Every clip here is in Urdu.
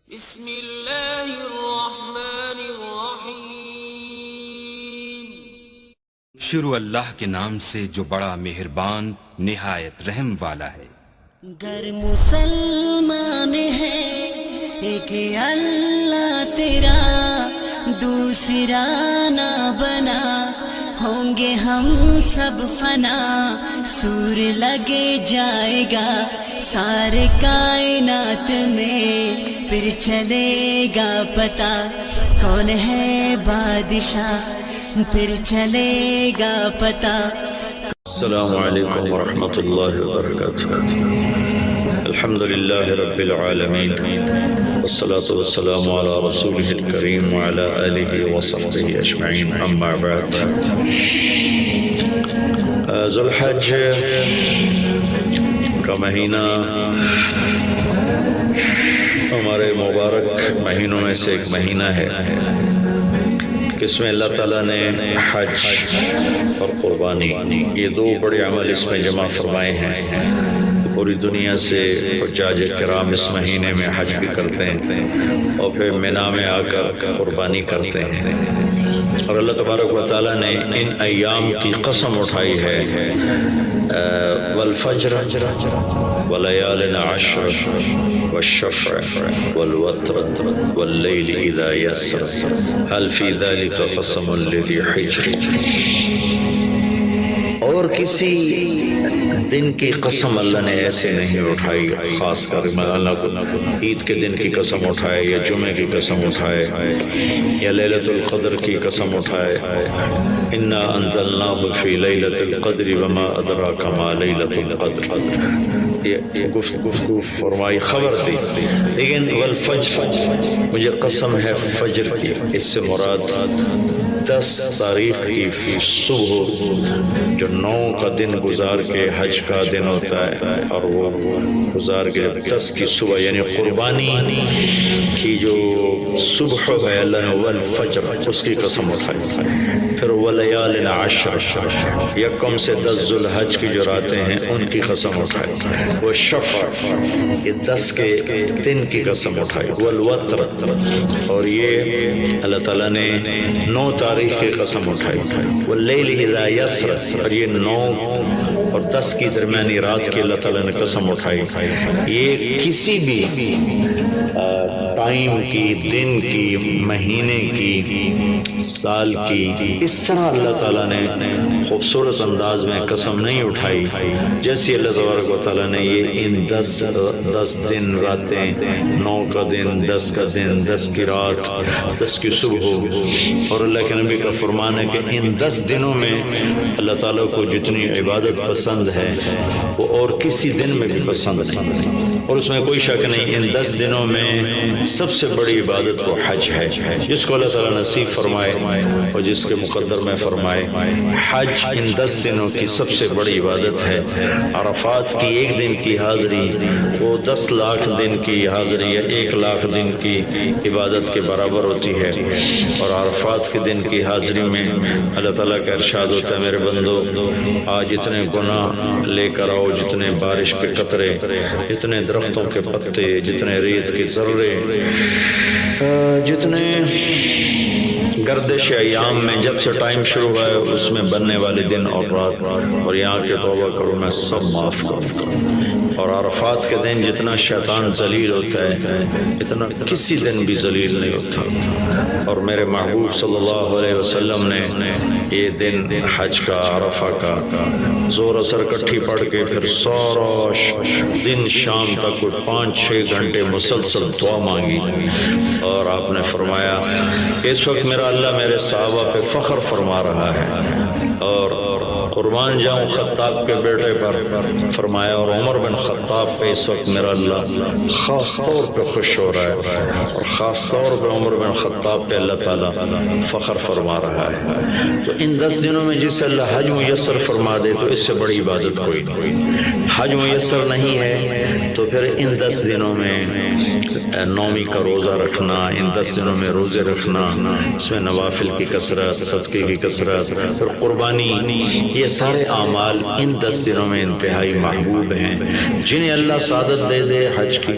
بسم اللہ الرحمن الرحیم۔ شروع اللہ کے نام سے جو بڑا مہربان نہایت رحم والا ہے۔ گر مسلمان ہے ایک اللہ تیرا دوسرا نہ بنا، ہوں گے ہم سب فنا، سور لگے جائے گا سارے کائنات میں، پھر چلے گا پتا کون ہے بادشاہ، پھر چلے گا پتا۔ السلام علیکم ورحمۃ اللہ وبرکاتہ۔ الحمد للہ رب العالمین، والصلاة والسلام علی رسولہ الکریم وعلی آلہ وصحبہ اجمعین، اما بعد۔ ذو الحج کا مہینہ ہمارے مبارک مہینوں میں سے ایک مہینہ ہے کہ اس میں اللہ تعالیٰ نے حج اور قربانی، یہ دو بڑے عمل اس میں جمع فرمائے ہیں۔ پوری دنیا سے حجاج کرام اس مہینے میں حج بھی کرتے ہیں اور پھر مینا میں آ کر قربانی کرتے ہیں، اور اللہ تبارک و تعالیٰ نے ان ایام کی قسم اٹھائی ہے، والفجر وليال عشر والشفع والوتر والليل إذا يسر هل في ذلك قسم لذي حجر۔ اور کسی دن کی قسم اللہ نے ایسے نہیں اٹھائی، خاص کر اللہ کو عید کے دن کی قسم اٹھائے، یا جمعے کی قسم اٹھائے، یا لیلۃ القدر کی قسم اٹھائے، انا انزلناہ فی لیلۃ القدر وما ادراک ما لیلۃ القدر، یہ گفتگو فرمائی، خبر دی۔ لیکن والفجر، مجھے قسم ہے فجر کی، اس سے مراد 10 تاریخ کی صبح، جو 9 کا دن گزار کے حج کا دن ہوتا ہے، اور وہ گزار کے 10 کی صبح یعنی قربانی کی جو صبح ہے، اللہ نے والفجر اس کی قسم اٹھائی۔ پھر ولیال عشر، یکم سے 10 ذو الحج کی جو راتیں ہیں ان کی قسم اٹھائی۔ وہ شفع، یہ 10 کے دن کی قسم اٹھائی۔ والوتر، اور یہ اللہ تعالیٰ نے 9 تاریخ کی قسم اٹھائی۔ واللیل اذا یسر، اور یہ 9 اور 10 کی درمیانی رات کی اللہ تعالیٰ نے قسم اٹھائی۔ یہ کسی بھی ٹائم کی، دن کی، مہینے کی، سال کی، اس طرح اللہ تعالیٰ نے خوبصورت انداز میں قسم نہیں اٹھائی جیسی اللہ تبارک و تعالیٰ نے یہ ان 10 دن راتیں، 9 کا دن، 10 کا دن، 10 کی رات، 10 کی صبح۔ اور اللہ کے نبی کا فرمان ہے کہ ان 10 دنوں میں اللہ تعالیٰ کو جتنی عبادت پسند ہے وہ اور کسی دن میں بھی پسند نہیں، اور اس میں کوئی شک نہیں، ان 10 دنوں میں سب سے بڑی عبادت وہ حج ہے، جس کو اللہ تعالیٰ نصیب فرمائے اور جس کے مقدر میں فرمائے۔ حج ان 10 دنوں کی سب سے بڑی عبادت ہے۔ عرفات کی 1 دن کی حاضری وہ 10 لاکھ دن کی حاضری یا 1 لاکھ دن کی عبادت کے برابر ہوتی ہے، اور عرفات کے دن کی حاضری میں اللہ تعالیٰ کا ارشاد ہوتا ہے، میرے بندو آج اتنے گناہ لے کر آؤ، جتنے بارش کے قطرے، جتنے درختوں کے پتے، جتنے ریت کے ذرے، جتنے گردش ایام میں جب سے ٹائم شروع ہوا ہے اس میں بننے والے دن اور رات، اور یہاں کے توبہ کرو میں سب معاف کروں گا۔ اور عرفات کے دن جتنا شیطان ذلیل ہوتا ہے اتنا کسی دن بھی ذلیل نہیں ہوتا، اور میرے محبوب صلی اللہ علیہ وسلم نے یہ دن حج کا، عرفہ کا، زور اثر کٹھی پڑھ کے پھر سارا دن شام تک 5-6 گھنٹے مسلسل دعا مانگی، اور آپ نے فرمایا اس وقت میرا اللہ میرے صحابہ پہ فخر فرما رہا ہے، اور قربان جاؤں خطاب کے بیٹے پر، فرمایا، اور عمر بن خطاب پہ اس وقت میرا اللہ خاص طور پہ خوش ہو رہا ہے، اور خاص طور پہ عمر بن خطاب پہ اللہ تعالیٰ فخر فرما رہا ہے۔ تو ان 10 دنوں میں جس سے اللہ حج میسر فرما دے تو اس سے بڑی عبادت کوئی نہیں۔ حج میسر نہیں ہے تو پھر ان 10 دنوں میں نومی کا روزہ رکھنا، ان 10 دنوں میں روزے رکھنا، اس میں نوافل کی کثرت، صدقے کی کثرت، پھر قربانی، یہ سارے اعمال ان 10 دنوں میں انتہائی محبوب ہیں، جنہیں اللہ سعادت دے دے حج کی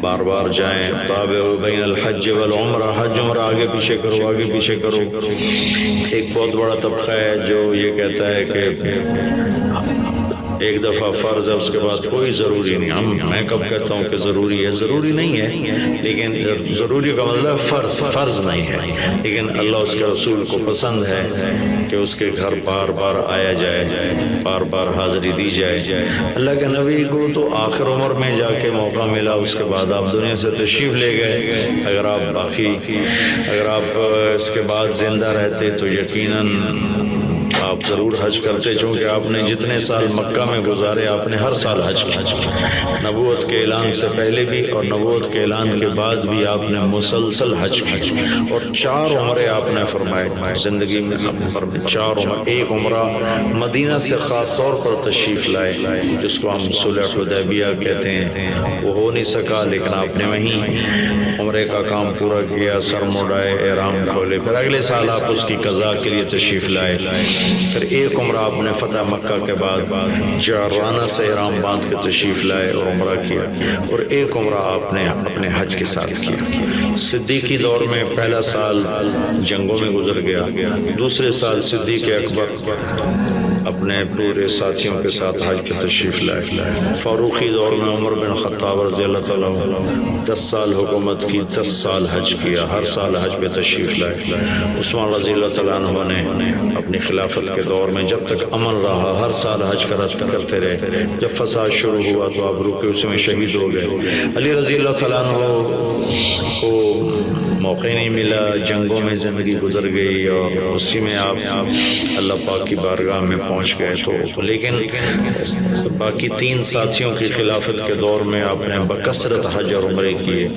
بار بار جائیں۔ تابعوا بین الحج والعمرہ، حج عمرہ آگے پیچھے کرو، آگے پیچھے کرو۔ ایک بہت بڑا طبقہ ہے جو یہ کہتا ہے کہ ایک دفعہ فرض ہے، اس کے بعد کوئی ضروری نہیں۔ میں کب کہتا ہوں کہ ضروری ہے؟ ضروری نہیں ہے، لیکن ضروری کا مطلب فرض نہیں ہے، لیکن اللہ اس کے رسول کو پسند ہے کہ اس کے گھر بار بار آیا جائے، بار بار حاضری دی جائے۔ اللہ کے نبی کو تو آخر عمر میں جا کے موقع ملا، اس کے بعد آپ دنیا سے تشریف لے گئے۔ اگر آپ اس کے بعد زندہ رہتے تو یقیناً آپ ضرور حج کرتے، چونکہ آپ نے جتنے سال مکہ میں گزارے آپ نے ہر سال حج کیا، نبوت کے اعلان سے پہلے بھی اور نبوت کے اعلان کے بعد بھی آپ نے مسلسل حج کیا، اور 4 عمرے آپ نے فرمائے زندگی میں، 4 عمرے۔ ایک عمرہ مدینہ سے خاص طور پر تشریف لائے، جس کو ہم صلح حدیبیہ کہتے ہیں، وہ ہو نہیں سکا، لیکن آپ نے وہیں عمرے کا کام پورا کیا، سر مڑائے، احرام کھولے، پھر اگلے سال آپ اس کی قضاء کے لیے تشریف لائے۔ پھر ایک عمرہ آپ نے فتح مکہ کے بعد جعرانہ سے احرام باندھ کے تشریف لائے اور عمرہ کیا، اور ایک عمرہ آپ نے اپنے حج کے ساتھ کیا۔ صدیقی دور میں پہلا سال جنگوں میں گزر گیا، دوسرے سال صدیق اکبر اپنے پورے ساتھیوں کے ساتھ حج پہ تشریف لائے۔ فاروقی دور میں عمر بن خطاب رضی اللہ تعالیٰ 10 سال حکومت کی، 10 سال حج کیا، ہر سال حج پہ تشریف لائے۔ عثمان رضی اللہ تعالیٰ عنہ نے اپنی خلافت کے دور میں جب تک امن رہا ہر سال حج کرتے رہے، جب فساد شروع ہوا تو آپ رکے، اس میں شہید ہو گئے۔ علی رضی اللہ تعالیٰ عنہ کو موقع نہیں ملا، جنگوں میں زندگی گزر گئی، اور اسی میں آپ اللہ پاک کی بارگاہ میں پہنچ گئے۔ تو لیکن باقی 3 ساتھیوں کی خلافت کے دور میں آپ نے بکثرت حج اور عمرے کیے۔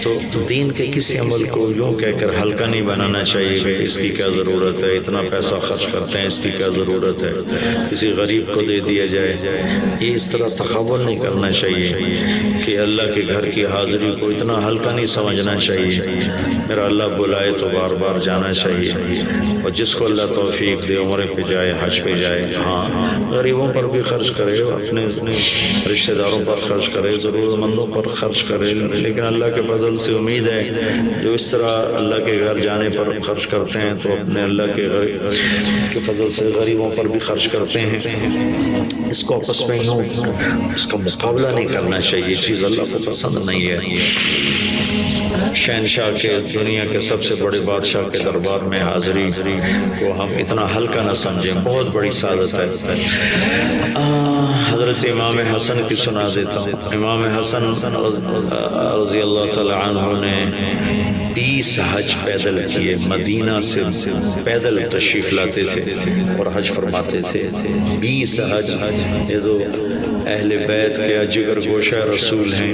تو دین کے کسی عمل کو یوں کہہ کر ہلکا نہیں بنانا چاہیے کہ اس کی کیا ضرورت ہے، اتنا پیسہ خرچ کرتے ہیں، اس کی کیا ضرورت ہے، کسی غریب کو دے دیا جائے، یہ اس طرح تخول نہیں کرنا چاہیے کہ اللہ کے گھر کی حاضری کو اتنا ہلکا نہیں سمجھنا چاہیے۔ میرا اللہ بلائے تو بار بار جانا چاہیے، اور جس کو اللہ توفیق دے عمرے پہ جائے، حج پہ جائے۔ ہاں، غریبوں پر بھی خرچ کرے، اپنے رشتہ داروں پر خرچ کرے، ضرورت مندوں پر خرچ کرے، لیکن اللہ کے فضل سے امید ہے جو اس طرح اللہ کے گھر جانے پر خرچ کرتے ہیں تو اپنے اللہ کے فضل سے غریبوں پر بھی خرچ کرتے ہیں۔ اس کو آپس میں یوں اس کا مقابلہ نہیں کرنا چاہیے، چیز اللہ کو پسند نہیں ہے۔ شہنشاہ کے، دنیا کے سب سے بڑے بادشاہ کے دربار میں حاضری کو ہم اتنا ہلکا نہ سمجھیں، بہت بڑی سعادت ہے۔ حضرت امام حسن کی سنا دیتا ہوں۔ امام حسن رضی اللہ تعالی عنہ نے 20 حج پیدل کیے، مدینہ سے پیدل تشریف لاتے تھے اور حج فرماتے تھے۔ 20 حج، یہ تو اہل بیت کے جگر گوشہ رسول ہیں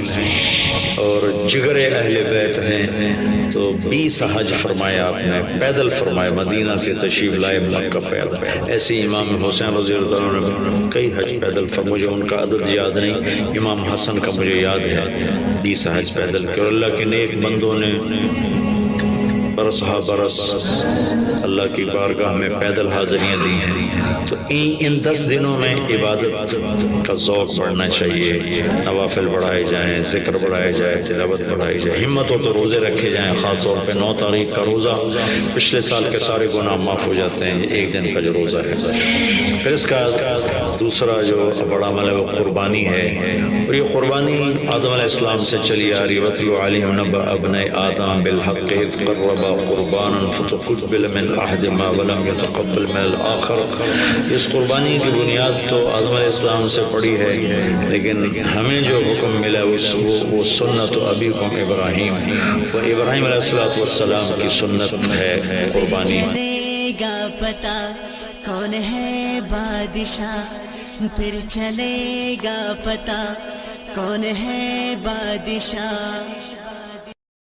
اور جگر اہل بیت ہیں، تو 20 حج فرمایا آپ نے، پیدل فرمایا، مدینہ سے تشریف لائے مکہ پیدل۔ ایسے امام حسین رضی اللہ عنہ نے کئی حج پیدل فرمایا، مجھے ان کا عدد یاد نہیں، امام حسن کا مجھے یاد ہے، 20 حج پیدل کیا، اور اللہ کے نیک بندوں نے برس ہا برس اللہ کی بارگاہ میں پیدل حاضریاں دی ہیں۔ تو ان 10 دنوں میں عبادت کا ذوق بڑھنا چاہیے، نوافل بڑھائے جائیں، ذکر بڑھائے جائے، تلاوت بڑھائی جائے، ہمت ہو تو روزے رکھے جائیں، خاص طور پہ 9 تاریخ کا روزہ پچھلے سال کے سارے گناہ معاف ہو جاتے ہیں، ایک دن کا جو روزہ ہے۔ پھر اس کا دوسرا جو بڑا عمل ہے وہ قربانی ہے، اور یہ قربانی آدم علیہ السلام سے چلی آ رہی ہے۔ وَاتْلُ عَلَيْهِمْ نَبَأَ ابْنَيْ آدَمَ بِالْحَقِّ إِذْ قَرَّبَا قُرْبَانًا فَتُقُبِّلَ مِنْ أَحَدِهِمَا وَلَمْ يَتَقَبَّلْ مِنَ الْآخَرِ۔ اس قربانی کی بنیاد تو آدم علیہ السلام سے پڑی ہے، لیکن ہمیں جو حکم ملا وہ سنت ابیکم ابراہیم، وہ ابراہیم علیہ السلام کی سنت ہے قربانی۔ چلے گا پتا کون ہے بادشاہ، پھر چلے گا پتا کون ہے بادشاہ۔